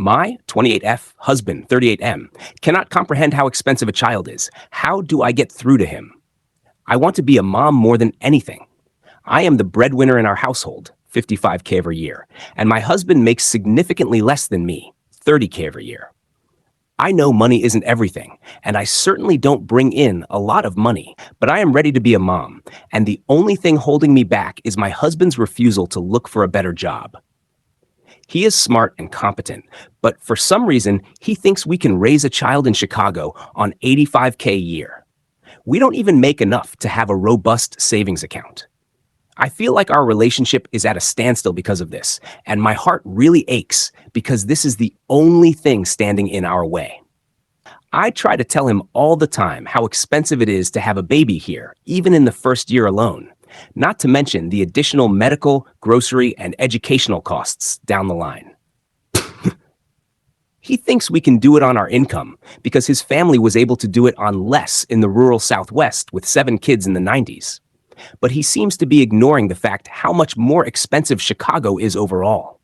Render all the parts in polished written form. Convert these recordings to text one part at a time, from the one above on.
My 28F husband, 38M, cannot comprehend how expensive a child is. How do I get through to him? I want to be a mom more than anything. I am the breadwinner in our household, 55K every year, and my husband makes significantly less than me, 30K every year. I know money isn't everything, and I certainly don't bring in a lot of money, but I am ready to be a mom, and the only thing holding me back is my husband's refusal to look for a better job. He is smart and competent, but for some reason, he thinks we can raise a child in Chicago on 85K a year. We don't even make enough to have a robust savings account. I feel like our relationship is at a standstill because of this, and my heart really aches because this is the only thing standing in our way. I try to tell him all the time how expensive it is to have a baby here, even in the first year alone, not to mention the additional medical, grocery, and educational costs down the line. He thinks we can do it on our income because his family was able to do it on less in the rural Southwest with 7 kids in the 90s. But he seems to be ignoring the fact how much more expensive Chicago is overall.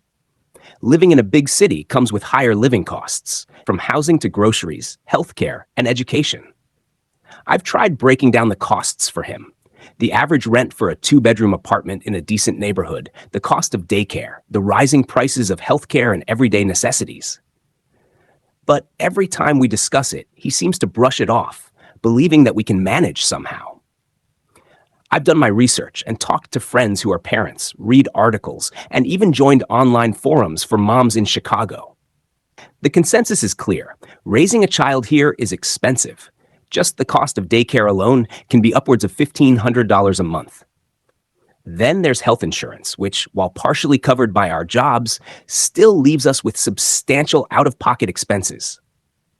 Living in a big city comes with higher living costs, from housing to groceries, healthcare, and education. I've tried breaking down the costs for him. The average rent for a 2-bedroom apartment in a decent neighborhood, the cost of daycare, the rising prices of healthcare and everyday necessities. But every time we discuss it, he seems to brush it off, believing that we can manage somehow. I've done my research and talked to friends who are parents, read articles, and even joined online forums for moms in Chicago. The consensus is clear. Raising a child here is expensive. Just the cost of daycare alone can be upwards of $1,500 a month. Then there's health insurance, which, while partially covered by our jobs, still leaves us with substantial out-of-pocket expenses.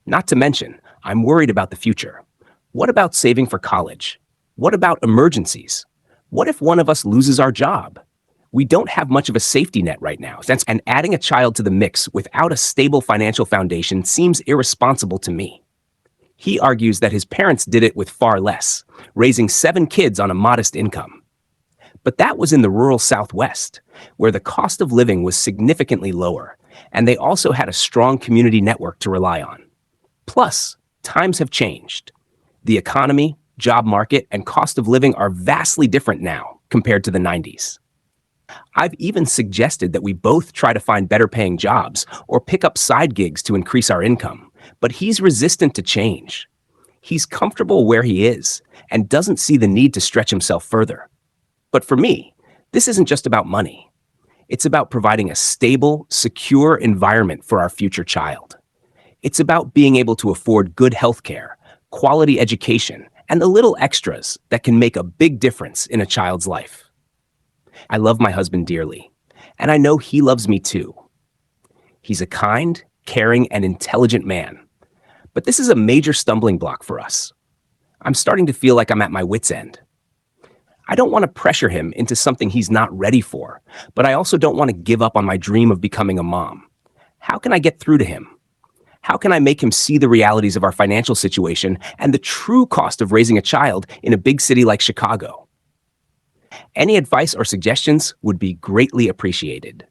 Not to mention, I'm worried about the future. What about saving for college? What about emergencies? What if one of us loses our job? We don't have much of a safety net right now, and adding a child to the mix without a stable financial foundation seems irresponsible to me. He argues that his parents did it with far less, raising 7 kids on a modest income. But that was in the rural Southwest, where the cost of living was significantly lower, and they also had a strong community network to rely on. Plus, times have changed. The economy, job market, and cost of living are vastly different now compared to the 90s. I've even suggested that we both try to find better paying jobs or pick up side gigs to increase our income, but he's resistant to change. He's comfortable where he is and doesn't see the need to stretch himself further. But for me, this isn't just about money. It's about providing a stable, secure environment for our future child. It's about being able to afford good health care, quality education, and the little extras that can make a big difference in a child's life. I love my husband dearly, and I know he loves me too. He's a kind, caring, and intelligent man. But this is a major stumbling block for us. I'm starting to feel like I'm at my wit's end. I don't want to pressure him into something he's not ready for, but I also don't want to give up on my dream of becoming a mom. How can I get through to him? How can I make him see the realities of our financial situation and the true cost of raising a child in a big city like Chicago? Any advice or suggestions would be greatly appreciated.